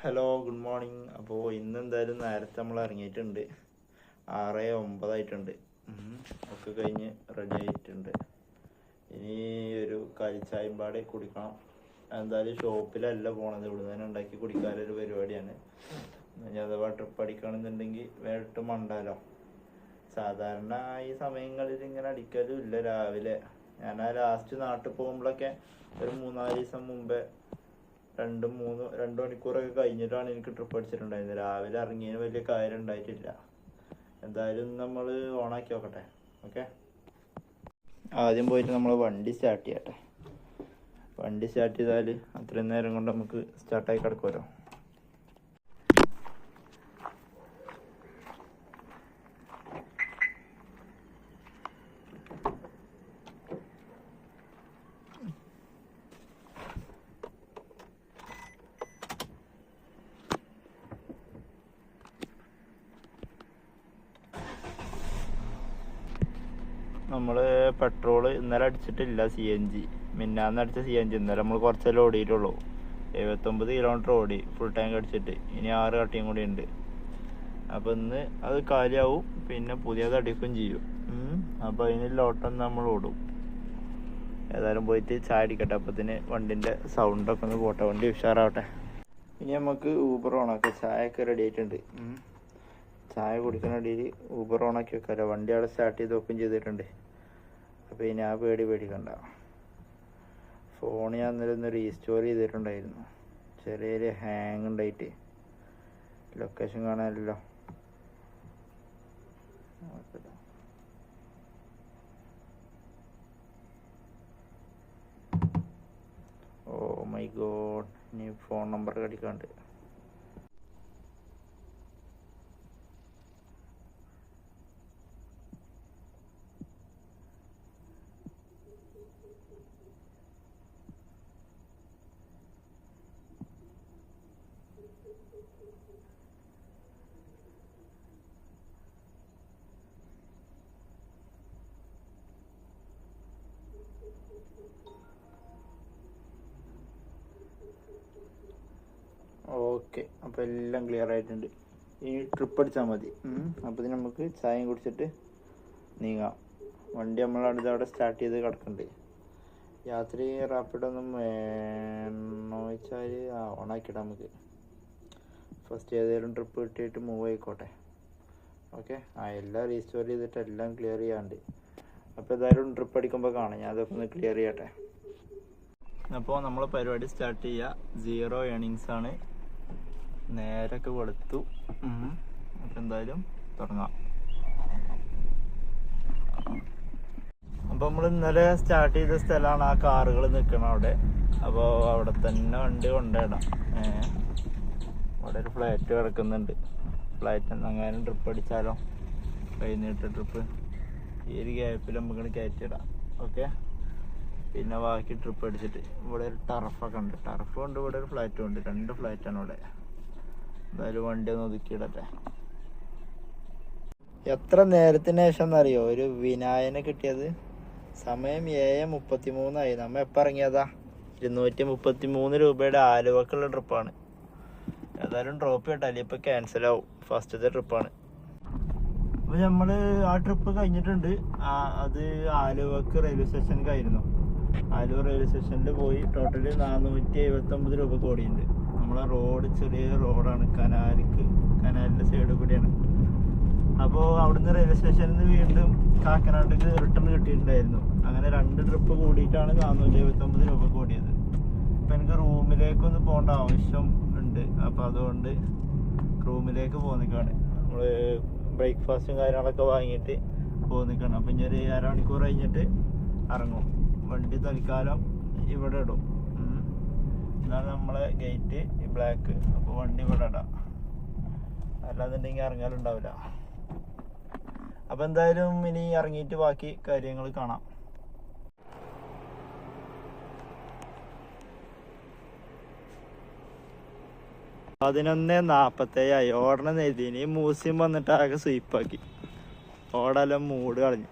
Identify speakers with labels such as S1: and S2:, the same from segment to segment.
S1: Hello, good morning. അപ്പോൾ ഇന്ന് എന്തായാലും നേരത്തെ നമ്മൾ ഇറങ്ങിയിട്ടുണ്ട്. 6:09 ഒക്കെ കഴിഞ്ഞ് റെഡി ആയിട്ടുണ്ട്. ഇനി ഒരു കരിച്ചായും പാടെ കുടിക്കണം. എന്തായാലും ഷോപ്പിലല്ല പോണത്, ഇവിടെ തന്നെ ഉണ്ടാക്കി കുടിക്കാനൊരു പരിപാടിയാണ്. ഇനി അഥവാ ട്രിപ്പ് അടിക്കണമെന്നുണ്ടെങ്കിൽ വേറിട്ട് മണ്ടാലോ. സാധാരണ ഈ സമയങ്ങളിൽ ഇങ്ങനെ അടിക്കലും ഇല്ല. രാവിലെ ഞാൻ ലാസ്റ്റ് നാട്ടിൽ പോകുമ്പോഴൊക്കെ ഒരു 3-4 ദിവസം മുമ്പേ 2 മണിക്കൂറൊക്കെ കഴിഞ്ഞിട്ടാണ് എനിക്ക് ട്രിപ്പ് അടിച്ചിട്ടുണ്ടായിരുന്നത്. രാവിലെ ഇറങ്ങിയതിന് വലിയ കാര്യം ഉണ്ടായിട്ടില്ല. എന്തായാലും നമ്മൾ ഓണാക്കി നോക്കട്ടെ. ഓക്കെ, ആദ്യം പോയിട്ട് നമ്മൾ വണ്ടി സ്റ്റാർട്ട് ചെയ്യട്ടെ. വണ്ടി സ്റ്റാർട്ട് ചെയ്താൽ അത്രയും നേരം കൊണ്ട് നമുക്ക് സ്റ്റാർട്ടായി കിടക്കുമല്ലോ. നമ്മൾ പെട്രോള് ഇന്നലെ അടിച്ചിട്ടില്ല. CNG മിന്നാന്ന് അടിച്ച CNG ഇന്നലെ നമ്മൾ കുറച്ചെല്ലാം ഓടിയിട്ടുള്ളൂ. 79 കിലോമീറ്റർ ഓടി ഫുൾ ടാങ്ക് അടിച്ചിട്ട്. ഇനി 6 കട്ടിയും കൂടി ഉണ്ട്. അപ്പോൾ ഇന്ന് അത് കാലിയാവും, പിന്നെ പുതിയത് അടിക്കുകയും ചെയ്യും. അപ്പോൾ അതിന് ലോട്ടം നമ്മൾ ഓടും. ഏതായാലും പോയിട്ട് ചായ അടിക്കട്ടെ. അപ്പത്തിന് വണ്ടിൻ്റെ സൗണ്ടൊക്കെ ഒന്ന് പോട്ടെ, വണ്ടി ഉഷാറാവട്ടെ. ഇനി നമുക്ക് ഊബർ ഓണാക്കാം. ചായയൊക്കെ റെഡി ആയിട്ടുണ്ട്. ചായ കുടിക്കുന്ന ഇടയിൽ ഊബർ ഓണാക്കി വെക്കാമല്ലോ. വണ്ടി അവിടെ സ്റ്റാർട്ട് ചെയ്ത് വെക്കുകയും ചെയ്തിട്ടുണ്ട്. അപ്പോൾ ഇനി ആ പേടിക്കണ്ട. ഫോൺ ഞാൻ ഇന്നലെ ഒന്ന് റീസ്റ്റോർ ചെയ്തിട്ടുണ്ടായിരുന്നു. ചെറിയൊരു ഹാങ് ഉണ്ടായിട്ട് ലൊക്കേഷൻ കാണാനല്ലോ. ഓ മൈ ഗോഡ്, ഇനി ഫോൺ നമ്പർ കടിക്കാണ്ട്. ഓക്കെ, അപ്പോൾ എല്ലാം ക്ലിയർ ആയിട്ടുണ്ട്. ഇനി ട്രിപ്പ് അടിച്ചാൽ മതി. അപ്പോൾ ഇതിന് നമുക്ക് ചായയും കുടിച്ചിട്ട് നീങ്ങാം. വണ്ടി നമ്മളടുത്ത് അവിടെ സ്റ്റാർട്ട് ചെയ്ത് കിടക്കുന്നുണ്ട്. യാത്ര റാപ്പിഡൊന്നും വേണോ വെച്ചാൽ ഓണാക്കിയിടാം നമുക്ക്. ഫസ്റ്റ് ഏതെങ്കിലും ട്രിപ്പ് കിട്ടിയിട്ട് മൂവ് ആയിക്കോട്ടെ. ഓക്കെ, എല്ലാം റീസ്റ്റോർ ചെയ്തിട്ട് എല്ലാം ക്ലിയർ ചെയ്യാണ്ട്. അപ്പോൾ ഏതായാലും ട്രിപ്പ് അടിക്കുമ്പോൾ കാണാം. ഞാൻ അതൊക്കെ ഒന്ന് ക്ലിയർ ചെയ്യട്ടെ. അപ്പോൾ നമ്മൾ പരിപാടി സ്റ്റാർട്ട് ചെയ്യുക. 0 ഏണിങ്സ് ആണ്. നേരൊക്കെ വെളുത്തു. അപ്പം എന്തായാലും തുടങ്ങാം. അപ്പോൾ നമ്മൾ ഇന്നലെ സ്റ്റാർട്ട് ചെയ്ത സ്ഥലമാണ് ആ കാറുകൾ നിൽക്കണം അവിടെ. അപ്പോൾ അവിടെ തന്നെ വണ്ടി കൊണ്ടുപോയിടാം. അവിടെ ഒരു ഫ്ലാറ്റ് കിടക്കുന്നുണ്ട്. ഫ്ലാറ്റ് അങ്ങനെ ട്രിപ്പ് അടിച്ചാലോ, വൈകുന്നേരത്തെ ട്രിപ്പ്. ഈ ഒരു ഗ്യാപ്പിൽ നമുക്ക് കയറ്റിയിടാം. ഓക്കെ, പിന്നെ ബാക്കി ട്രിപ്പ് അടിച്ചിട്ട് ഇവിടെ ഒരു ടർഫൊക്കെ ഉണ്ട്. ടർഫും ഉണ്ട്, ഇവിടെ ഒരു ഫ്ലാറ്റും ഉണ്ട്. 2 ഫ്ലാറ്റാണ് ഇവിടെ. എന്തായാലും വണ്ടി ഒന്ന് ഒതുക്കിയിടട്ടെ. എത്ര നേരത്തിന് ശേഷം എന്നറിയോ ഒരു വിനായനെ കിട്ടിയത്? സമയം 7:33 നമ്മ എപ്പോൾ ഇറങ്ങിയതാ? 233 രൂപയുടെ ആലുവക്കുള്ള ട്രിപ്പാണ്. ഏതായാലും ഡ്രോപ്പ് ചെയ്യട്ടെ, ഇപ്പം ക്യാൻസലാവും. ഫസ്റ്റത്തെ ട്രിപ്പാണ്. അപ്പോൾ നമ്മൾ ആ ട്രിപ്പ് കഴിഞ്ഞിട്ടുണ്ട്. അത് ആലുവക്ക് റെയിൽവേ സ്റ്റേഷനിലേക്കായിരുന്നു. ആലുവ റെയിൽവേ സ്റ്റേഷനിൽ പോയി ടോട്ടൽ 479 രൂപ ഓടിയുണ്ട്. നമ്മളെ റോഡ് ചെറിയ റോഡാണ്, കനാലിൻ്റെ സൈഡിൽ കൂടിയാണ്. അപ്പോൾ അവിടുന്ന് റെയിൽവേ സ്റ്റേഷനിൽ നിന്ന് വീണ്ടും കാക്കനാട്ടിലേക്ക് റിട്ടേൺ കിട്ടിയിട്ടുണ്ടായിരുന്നു. അങ്ങനെ 2 ട്രിപ്പ് കൂടിയിട്ടാണ് 479 രൂപ ഓടിയത്. അപ്പം എനിക്ക് റൂമിലേക്കൊന്ന് പോകേണ്ട ആവശ്യം ഉണ്ട്. അപ്പോൾ അതുകൊണ്ട് റൂമിലേക്ക് പോന്നിക്കാണ്. നമ്മൾ ബ്രേക്ക്ഫാസ്റ്റും കാര്യങ്ങളൊക്കെ വാങ്ങിയിട്ട് പോന്നിക്കാണ്. അപ്പം ഇനി ഒരു 1/2 മണിക്കൂർ കഴിഞ്ഞിട്ട് ഇറങ്ങും. വണ്ടി തൽക്കാലം ഇവിടെ ഇടും. ഇതാണ് നമ്മളെ ഗേറ്റ്, ഈ ബ്ലാക്ക്. അപ്പോൾ വണ്ടി ഇവിടെ ഇടാം, അല്ലാന്നുണ്ടെങ്കിൽ ഇറങ്ങാലുണ്ടാവില്ല. അപ്പോൾ എന്തായാലും ഇനി ഇറങ്ങിയിട്ട് ബാക്കി കാര്യങ്ങൾ കാണാം. പതിനൊന്ന് 41 ഓടണം എഴുതിന്. മ്യൂസിയം വന്നിട്ട് ആകെ സ്വീപ്പാക്കി. ഓടെല്ലാം മൂട് കളഞ്ഞു.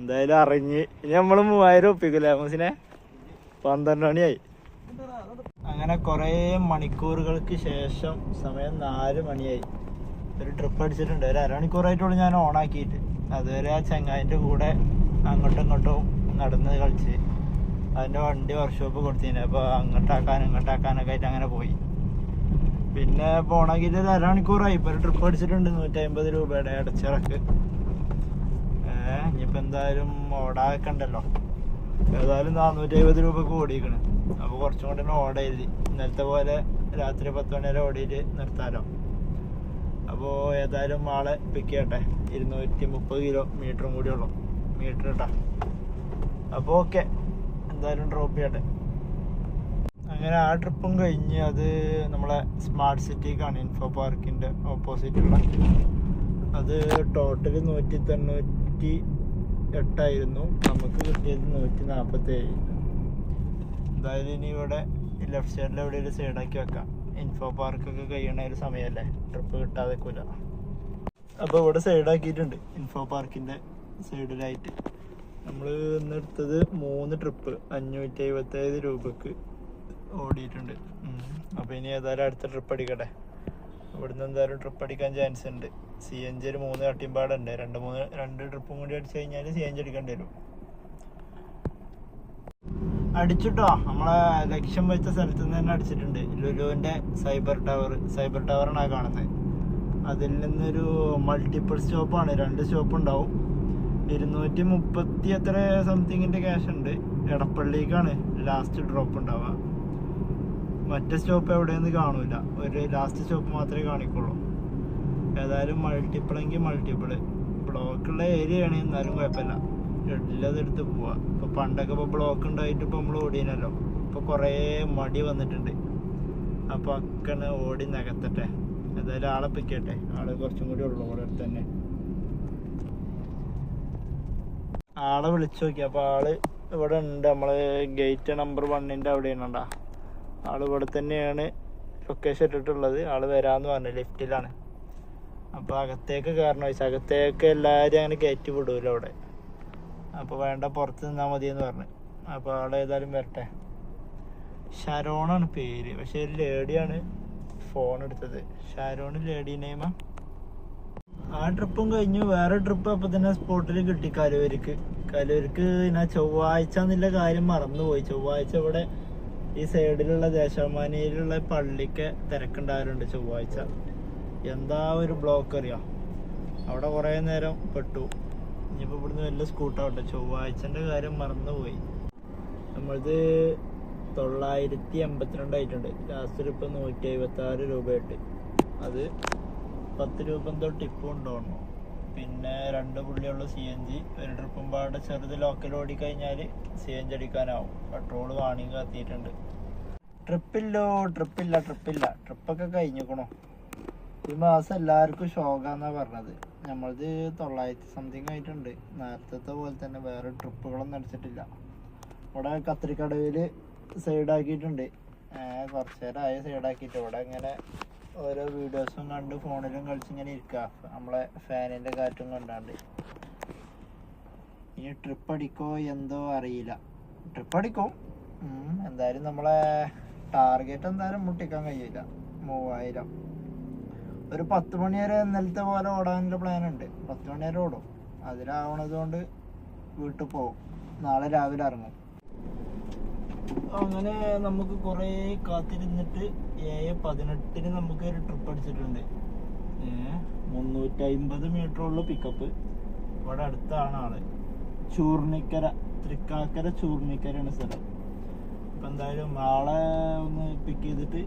S1: എന്തായാലും അറിഞ്ഞ് ഇനി നമ്മള് 3000 ഒപ്പിക്കൂലേ മൂസിനെ? 12 മണിയായി. അങ്ങനെ അങ്ങനെ കുറേ മണിക്കൂറുകൾക്ക് ശേഷം സമയം 4 മണിയായി. ഒരു ട്രിപ്പ് അടിച്ചിട്ടുണ്ട്. ഒരു അരമണിക്കൂറായിട്ടുള്ളൂ ഞാൻ ഓണാക്കിയിട്ട്. അതുവരെ ആ ചങ്ങാതിൻ്റെ കൂടെ അങ്ങോട്ടും ഇങ്ങോട്ടും നടന്ന് കളിച്ച് അതിൻ്റെ വണ്ടി വർക്ക്ഷോപ്പ് കൊടുത്തിരുന്നു. അപ്പോൾ ഇങ്ങോട്ടാക്കാനൊക്കെ ആയിട്ട് അങ്ങനെ പോയി. പിന്നെ ഇപ്പോൾ ഓണാക്കിയിട്ട് ഒരു അരമണിക്കൂറായി. ഇപ്പോൾ ഒരു ട്രിപ്പ് അടിച്ചിട്ടുണ്ട് 150 രൂപയുടെ ഇടച്ചിറക്ക്. ഇനിയിപ്പോൾ എന്തായാലും ഓടാക്കണ്ടല്ലോ. ഏതായാലും 450 രൂപക്ക് ഓടിക്കണം. അപ്പോൾ കുറച്ചും കൂടെ ഓർഡർ ചെയ്ത് ഇന്നലത്തെ പോലെ രാത്രി 10 മണി വരെ ഓടിയിട്ട് നിർത്താലോ. അപ്പോൾ ഏതായാലും ആളെ പിക്ക് ചെയ്യട്ടെ. 230 കിലോമീറ്ററും കൂടി ഉള്ളു മീറ്റർ കേട്ടോ. അപ്പോൾ ഓക്കെ, എന്തായാലും ഡ്രോപ്പ് ചെയ്യട്ടെ. അങ്ങനെ ആ ട്രിപ്പും കഴിഞ്ഞ് അത് നമ്മളെ സ്മാർട്ട് സിറ്റിക്കാണ്, ഇൻഫോ പാർക്കിൻ്റെ ഓപ്പോസിറ്റുള്ള. അത് ടോട്ടൽ 198 നമുക്ക് കിട്ടിയത് 147. എന്തായാലും ഇനി ഇവിടെ ലെഫ്റ്റ് സൈഡിൽ എവിടെയെങ്കിലും സൈഡാക്കി വെക്കാം. ഇൻഫോ പാർക്കൊക്കെ കഴിയണ ഒരു സമയമല്ലേ, ട്രിപ്പ് കിട്ടാതെ നിൽക്കില്ല. അപ്പോൾ ഇവിടെ സൈഡാക്കിയിട്ടുണ്ട് ഇൻഫോ പാർക്കിൻ്റെ സൈഡിലായിട്ട്. നമ്മൾ ഇന്ന് എടുത്തത് 3 ട്രിപ്പ് 575 രൂപക്ക് ഓടിയിട്ടുണ്ട്. അപ്പോൾ ഇനി ഏതായാലും അടുത്ത ട്രിപ്പ് അടിക്കട്ടെ. ഇവിടുന്ന് എന്തായാലും ട്രിപ്പ് അടിക്കാൻ ചാൻസ് ഉണ്ട്. CNG ഒരു 3 കട്ടിമ്പാടുണ്ട്. 2 ട്രിപ്പും കൂടി അടിച്ചു കഴിഞ്ഞാൽ CNG അടിക്കേണ്ടി വരും. അടിച്ചിട്ടോ, നമ്മളെ ലക്ഷ്യം വെച്ച സ്ഥലത്ത് നിന്ന് തന്നെ അടിച്ചിട്ടുണ്ട്. ലുലുവിൻ്റെ സൈബർ ടവറാണ് കാണുന്നത്. അതിൽ നിന്നൊരു മൾട്ടിപ്പിൾ സ്റ്റോപ്പാണ്, 2 സ്റ്റോപ്പ് ഉണ്ടാവും. 230 എത്ര സംതിങ്ങിൻ്റെ ക്യാഷ് ഉണ്ട്. എടപ്പള്ളിക്കാണ് ലാസ്റ്റ് ഡ്രോപ്പ് ഉണ്ടാവുക. മറ്റേ സ്റ്റോപ്പ് എവിടെയെന്ന് കാണൂല, ഒരു ലാസ്റ്റ് സ്റ്റോപ്പ് മാത്രമേ കാണിക്കുള്ളൂ. ഏതായാലും മൾട്ടിപ്പിളെങ്കിൽ മൾട്ടിപ്പിൾ ബ്ലോക്കുള്ള ഏരിയയാണ്, എന്നാലും കുഴപ്പമില്ല, എല്ലാതെടുത്ത് പോവാ. ഇപ്പോൾ പണ്ടൊക്കെ ഇപ്പോൾ ബ്ലോക്ക് ഉണ്ടായിട്ട് ഇപ്പോൾ നമ്മൾ ഓടിയനല്ലോ. ഇപ്പോൾ കുറേ മടി വന്നിട്ടുണ്ട്. അപ്പോൾ അക്കണ് ഓടി നികത്തട്ടെ. ഏതായാലും ആളെ പിക്കട്ടെ. ആള് കുറച്ചും കൂടി ഉള്ളു ഇവിടെ അടുത്ത് തന്നെ. ആളെ വിളിച്ചു നോക്കി. അപ്പോൾ ആള് ഇവിടെ ഉണ്ട്. നമ്മൾ ഗേറ്റ് നമ്പർ 1 അവിടെയാണ്. ആൾ ഇവിടെ തന്നെയാണ് ലൊക്കേഷൻ ഇട്ടിട്ടുള്ളത്. ആൾ വരാമെന്ന് പറഞ്ഞു, ലിഫ്റ്റിലാണ്. അപ്പോൾ അകത്തേക്ക് കയറണം ചോദിച്ചാൽ അകത്തേക്ക് എല്ലാവരും അങ്ങനെ കയറ്റി വിടൂല്ലോ അവിടെ. അപ്പോൾ വേണ്ട, പുറത്ത് നിന്നാൽ മതിയെന്ന് പറഞ്ഞു. അപ്പോൾ ആൾ ഏതായാലും വരട്ടെ. ഷരോണാണ് പേര്, പക്ഷേ ലേഡിയാണ് ഫോൺ എടുത്തത്. ഷരോൺ ലേഡി നെയ്മ. ആ ട്രിപ്പും കഴിഞ്ഞു. വേറെ ട്രിപ്പ് അപ്പോൾ തന്നെ സ്പോട്ടിൽ കിട്ടി, കലൂർക്ക്. ഞാൻ ചൊവ്വാഴ്ച എന്നുള്ള കാര്യം മറന്നുപോയി. ചൊവ്വാഴ്ച ഇവിടെ ഈ സൈഡിലുള്ള ദേശാഭിമാനിയിലുള്ള പള്ളിക്ക് തിരക്കുണ്ടാവാറുണ്ട് ചൊവ്വാഴ്ച. എന്താ ഒരു ബ്ലോക്ക് അറിയാം. അവിടെ കുറേ നേരം പെട്ടു. ഇനിയിപ്പോൾ ഇവിടുന്ന് വലിയ സ്കൂട്ടാവട്ടെ. ചൊവ്വാഴ്ചൻ്റെ കാര്യം മറന്നുപോയി. നമ്മളത് 982 ആയിട്ടുണ്ട്. Last trip 176 രൂപയായിട്ട്. അത് 10 രൂപ എന്തോ ടിപ്പും ഉണ്ടോന്നു. പിന്നെ 2 പുള്ളിയുള്ള CNG. ഒരു ട്രിപ്പും പാടെ ചെറുത് ലോക്കൽ ഓടിക്കഴിഞ്ഞാൽ CNG അടിക്കാനാവും. പെട്രോൾ വാണിങ് കത്തിയിട്ടുണ്ട്. ട്രിപ്പൊക്കെ കഴിഞ്ഞിക്കണോ. ഈ മാസം എല്ലാവർക്കും ഷോക്കാന്നാണ് പറഞ്ഞത്. നമ്മളത് 900 സംതിങ് ആയിട്ടുണ്ട്. നേരത്തെ പോലെ തന്നെ വേറെ ട്രിപ്പുകളൊന്നും അടിച്ചിട്ടില്ല. ഇവിടെ കത്രിക്കടവിൽ സൈഡാക്കിയിട്ടുണ്ട്. കുറച്ച് നേരമായ സൈഡാക്കിയിട്ട് ഇവിടെ ഇങ്ങനെ ഓരോ വീഡിയോസും കണ്ട് ഫോണിലും കളിച്ചിങ്ങനെ ഇരിക്കുക. നമ്മളെ ഫാനിൻ്റെ കാറ്റും കണ്ടാണ്ട്. ഇനി ട്രിപ്പ് അടിക്കോ എന്തോ അറിയില്ല. ട്രിപ്പ് അടിക്കും എന്തായാലും. നമ്മളെ ടാർഗറ്റ് എന്തായാലും മുട്ടിക്കാൻ കഴിയില്ല. 3000. ഒരു 10 മണി വരെ ഇന്നലത്തെ പോലെ ഓടാനുള്ള പ്ലാൻ ഉണ്ട്. 10 മണി വരെ ഓടും. അതിലാവണത് കൊണ്ട് വീട്ടിൽ പോകും. നാളെ രാവിലെ ഇറങ്ങും. അങ്ങനെ നമുക്ക് കുറേ കാത്തിരുന്നിട്ട് 7:18 നമുക്ക് ഒരു ട്രിപ്പ് അടിച്ചിട്ടുണ്ട്. 350 മീറ്ററുള്ള പിക്കപ്പ്. ഇവിടെ അടുത്താണ് ആള്. ചൂർണിക്കര, തൃക്കാക്കര ചൂർണിക്കരയാണ് സ്ഥലം. അപ്പം എന്തായാലും ആളെ ഒന്ന് പിക്ക് ചെയ്തിട്ട്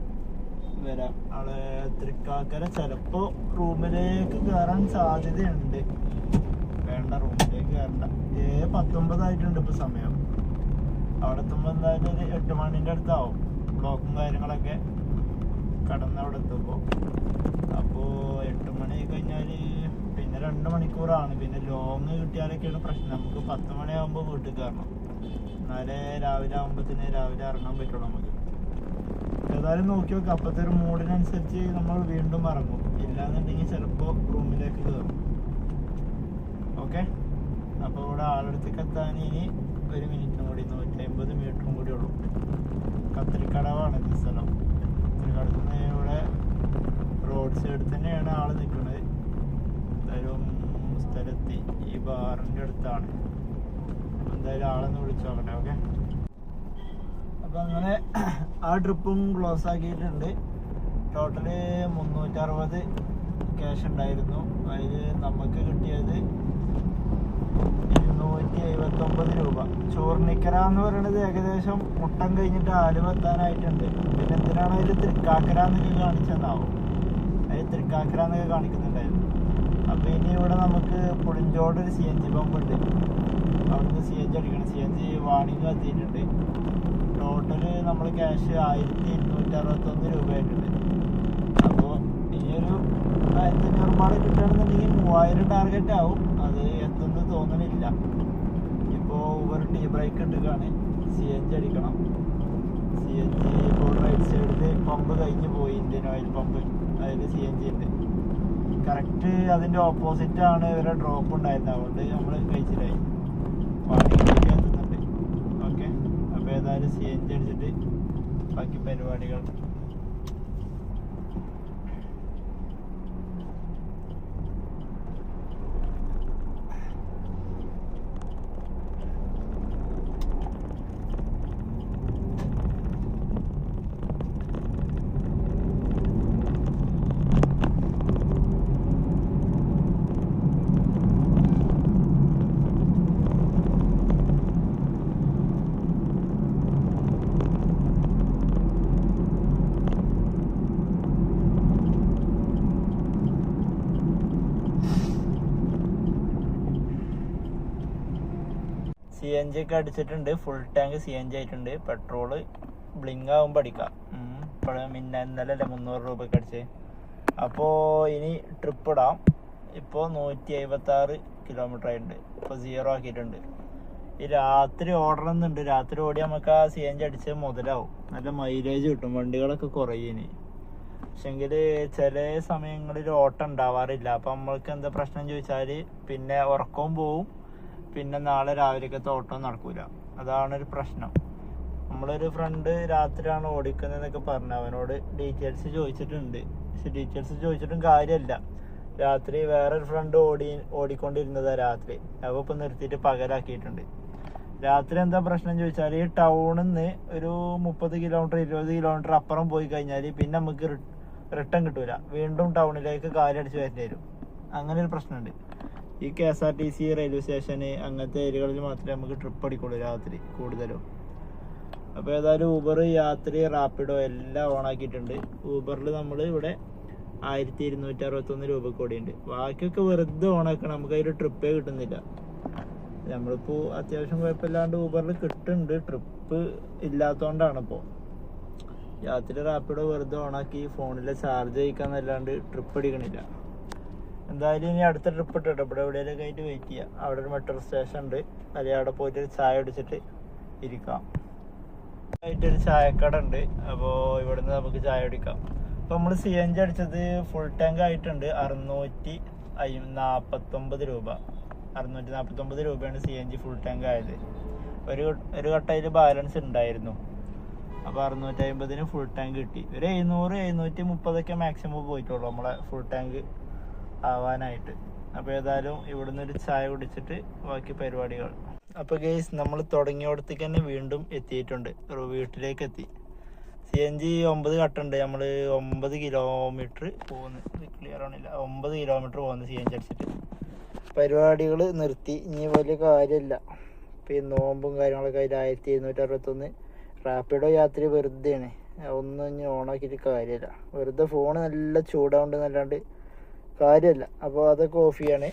S1: വരാം. ആള് തൃക്കാക്കര. ചിലപ്പോൾ റൂമിലേക്ക് കയറാൻ സാധ്യതയുണ്ട്. വേണ്ട, റൂമിലേക്ക് കയറണ്ട. 7:19 ആയിട്ടുണ്ട് ഇപ്പോൾ സമയം. അവിടെ എത്തുമ്പോൾ എന്തായാലും ഒരു 8 മണിൻ്റെ അടുത്താവും. ബ്ലോക്കും കാര്യങ്ങളൊക്കെ കടന്ന് അവിടെ എത്തുമ്പോൾ. അപ്പോൾ 8 മണി കഴിഞ്ഞാൽ പിന്നെ 2 മണിക്കൂറാണ്. പിന്നെ ലോങ് കിട്ടിയാലൊക്കെയാണ് പ്രശ്നം. നമുക്ക് 10 മണിയാകുമ്പോൾ വീട്ടിൽ കയറണം. എന്നാലേ രാവിലെ ഇറങ്ങാൻ പറ്റുള്ളൂ നമുക്ക്. ഏതായാലും നോക്കി വെക്കാം. അപ്പോഴത്തെ ഒരു മൂഡിനനുസരിച്ച് നമ്മൾ വീണ്ടും ഇറങ്ങും. ഇല്ലാന്നുണ്ടെങ്കിൽ ചിലപ്പോൾ റൂമിലേക്ക് കയറും. ഓക്കെ. അപ്പോൾ ഇവിടെ ആളടുത്തേക്ക് എത്താൻ ഇനി 1 മിനിറ്റും കൂടി, 150 മീറ്ററും കൂടി ഉള്ളൂ. കത്തിരിക്കടവാണ് ഇത് സ്ഥലം. കത്തിരിക്കടത്ത് ഇവിടെ റോഡ് സൈഡിൽ തന്നെയാണ് ആള് നിൽക്കുന്നത്. എന്തായാലും സ്ഥലത്തി ഈ ബാറിൻ്റെ അടുത്താണ്. എന്തായാലും ആളെന്ന് വിളിച്ചു നോക്കട്ടെ. ഓക്കെ, അപ്പം അങ്ങനെ ആ ട്രിപ്പും ക്ലോസ് ആക്കിയിട്ടുണ്ട്. ടോട്ടല് 360 ക്യാഷ് ഉണ്ടായിരുന്നു. അതിൽ നമുക്ക് കിട്ടിയത് 279 രൂപ. ചോർണിക്കര എന്ന് പറയുന്നത് ഏകദേശം മുട്ടം കഴിഞ്ഞിട്ട് ആലുവ എത്താനായിട്ടുണ്ട്. പിന്നെ എന്തിനാണ് അതിൽ തൃക്കാക്കര എന്നൊക്കെ കാണിച്ചെന്നാവും. അതിൽ തൃക്കാക്കര എന്നൊക്കെ കാണിക്കുന്നുണ്ടായിരുന്നു. അപ്പോൾ ഇനി ഇവിടെ നമുക്ക് പുളിഞ്ചോട് ഒരു CNG പമ്പ് ഉണ്ട്. അവിടുന്ന് CNG അടിക്കണം. CNG വാണിംഗ് എത്തിയിട്ടുണ്ട്. ടോട്ടല് നമ്മൾ ക്യാഷ് 1261 രൂപയായിട്ടുണ്ട്. അപ്പോൾ ഇനിയൊരു 1500 പാട് കിട്ടുകയാണെന്നുണ്ടെങ്കിൽ 3000 ടാർഗറ്റ് ആവും. അത് എത്തുമെന്ന് തോന്നണില്ല. ഇപ്പോൾ ഊബർ ടീ ബ്രേക്ക് ഇട്ടിട്ടാണ്. CNG അടിക്കണം. CNG ഇപ്പോൾ റൈറ്റ് സൈഡിൽ പമ്പ് കഴിഞ്ഞ് പോയി. ഇന്ത്യൻ ഓയിൽ പമ്പ്, അതിൽ CNG ഉണ്ട്. കറക്റ്റ് അതിൻ്റെ ഓപ്പോസിറ്റാണ് ഇവരെ ഡ്രോപ്പ് ഉണ്ടായിരുന്നത്. അതുകൊണ്ട് നമ്മൾ കഴിച്ചില്ലായി. വാണിങ്ങിലേക്ക് എത്തുന്നുണ്ട്. ഓക്കെ, അപ്പോൾ ഏതായാലും CNG അടിച്ചിട്ട് ബാക്കി പരിപാടികൾ. CNG ഒക്കെ അടിച്ചിട്ടുണ്ട്. ഫുൾ ടാങ്ക് CNG ആയിട്ടുണ്ട്. പെട്രോള് ബ്ലിങ്ക് ആകുമ്പോൾ അടിക്കാം. ഇപ്പോഴും ഇന്നലെ 300 രൂപയ്ക്ക് അടിച്ചേ. അപ്പോൾ ഇനി ട്രിപ്പ് ഇടാം. ഇപ്പോൾ 156 കിലോമീറ്റർ ആയിട്ടുണ്ട്. ഇപ്പോൾ 0 ആക്കിയിട്ടുണ്ട്. ഈ രാത്രി ഓടണമെന്നുണ്ട്. രാത്രി ഓടി നമുക്ക് ആ CNG അടിച്ച് മുതലാവും. നല്ല മൈലേജ് കിട്ടും. വണ്ടികളൊക്കെ കുറയും ഇനി. പക്ഷെങ്കിൽ ചില സമയങ്ങളിൽ ഓട്ടം ഉണ്ടാവാറില്ല. അപ്പം നമ്മൾക്ക് എന്താ പ്രശ്നം ചോദിച്ചാൽ പിന്നെ ഉറക്കവും പോവും. പിന്നെ നാളെ രാവിലേക്കത്തെ ഓട്ടം നടക്കൂല. അതാണൊരു പ്രശ്നം. നമ്മളൊരു ഫ്രണ്ട് രാത്രിയാണ് ഓടിക്കുന്നതെന്നൊക്കെ പറഞ്ഞു. അവനോട് ഡീറ്റെയിൽസ് ചോദിച്ചിട്ടുണ്ട്. പക്ഷെ ഡീറ്റെയിൽസ് ചോദിച്ചിട്ടും കാര്യമല്ല. രാത്രി വേറൊരു ഫ്രണ്ട് ഓടിക്കൊണ്ടിരുന്നതാണ് രാത്രി. അപ്പോൾ ഇപ്പം നിർത്തിയിട്ട് പകലാക്കിയിട്ടുണ്ട്. രാത്രി എന്താ പ്രശ്നം ചോദിച്ചാൽ ഈ ടൗണിൽ നിന്ന് ഒരു 30 കിലോമീറ്റർ 20 കിലോമീറ്റർ അപ്പുറം പോയി കഴിഞ്ഞാൽ പിന്നെ നമുക്ക് റിട്ടേൺ കിട്ടൂല. വീണ്ടും ടൗണിലേക്ക് കാലടിച്ച് വരേണ്ടി വരും. അങ്ങനെ ഒരു പ്രശ്നമുണ്ട്. ഈ KSRTC റെയിൽവേ സ്റ്റേഷന് അങ്ങനത്തെ ഏരിയകളിൽ മാത്രമേ നമുക്ക് ട്രിപ്പ് അടിക്കുള്ളൂ രാത്രി കൂടുതലും. അപ്പോൾ ഏതായാലും ഊബർ, യാത്രി, റാപ്പിഡോ എല്ലാം ഓണാക്കിയിട്ടുണ്ട്. ഊബറിൽ നമ്മൾ ഇവിടെ 1261 രൂപ കൂടിയുണ്ട്. ബാക്കിയൊക്കെ വെറുതെ ഓണാക്കണം. നമുക്ക് അതിൽ ട്രിപ്പേ കിട്ടുന്നില്ല. നമ്മളിപ്പോൾ അത്യാവശ്യം കുഴപ്പമില്ലാണ്ട് ഊബറിൽ കിട്ടുന്നുണ്ട്. ട്രിപ്പ് ഇല്ലാത്തതുകൊണ്ടാണ് ഇപ്പോൾ. യാത്രി, റാപ്പിഡോ വെറുതെ ഓണാക്കി ഫോണിലെ ചാർജ് ചെയ്യിക്കാന്നല്ലാണ്ട് ട്രിപ്പ് അടിക്കണില്ല. എന്തായാലും ഇനി അടുത്ത ട്രിപ്പ് ഇട്ടിട്ട് ഇവിടെ എവിടെയെങ്കിലൊക്കെ ആയിട്ട് വെയിറ്റ് ചെയ്യാം. അവിടെ ഒരു മെട്രോ സ്റ്റേഷൻ ഉണ്ട്. അല്ലെങ്കിൽ അവിടെ പോയിട്ട് ഒരു ചായ കുടിച്ചിട്ട് ഇരിക്കാം. ആയിട്ടൊരു ചായക്കട ഉണ്ട്. അപ്പോൾ ഇവിടുന്ന് നമുക്ക് ചായ കുടിക്കാം. അപ്പോൾ നമ്മൾ CNG അടിച്ചത് ഫുൾ ടാങ്ക് ആയിട്ടുണ്ട്. 649 രൂപ. 649 രൂപയാണ് CNG ഫുൾ ടാങ്ക് ആയത്. ഒരു കട്ടയിൽ ബാലൻസ് ഉണ്ടായിരുന്നു. അപ്പോൾ 650 ഫുൾ ടാങ്ക് കിട്ടി. ഒരു 730 മാക്സിമം പോയിട്ടുള്ളൂ നമ്മളെ ഫുൾ ടാങ്ക് ആവാനായിട്ട്. അപ്പോൾ ഏതായാലും ഇവിടുന്ന് ഒരു ചായ കുടിച്ചിട്ട് ബാക്കി പരിപാടികൾ. അപ്പോൾ ഗൈസ്, നമ്മൾ തുടങ്ങിയോടത്തേക്ക് തന്നെ വീണ്ടും എത്തിയിട്ടുണ്ട്. വീട്ടിലേക്ക് എത്തി. CNG 9 കട്ടുണ്ട്. നമ്മൾ 9 കിലോമീറ്റർ പോകുന്നു. ക്ലിയർ ആണില്ല. 9 കിലോമീറ്റർ പോകുന്നു CNG അടിച്ചിട്ട്. പരിപാടികൾ നിർത്തി. ഇനി വലിയ കാര്യമില്ല. ഇപ്പോൾ ഈ നോമ്പും കാര്യങ്ങളൊക്കെ അതിൽ 1261. റാപ്പിഡോ യാത്ര വെറുതെയാണ്. ഒന്നും ഇനി ഓണാക്കിയിട്ട് കാര്യമില്ല. വെറുതെ ഫോണ് നല്ല ചൂടാവുണ്ടെന്നല്ലാണ്ട് കാര്യമല്ല. അപ്പോൾ അതൊക്കെ ഓഫ് ചെയ്യാണ്.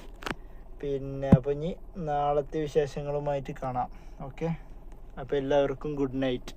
S1: പിന്നെ അപ്പോൾ ഇനി നാളത്തെ വിശേഷങ്ങളുമായിട്ട് കാണാം. ഓക്കെ, അപ്പോൾ എല്ലാവർക്കും ഗുഡ് നൈറ്റ്.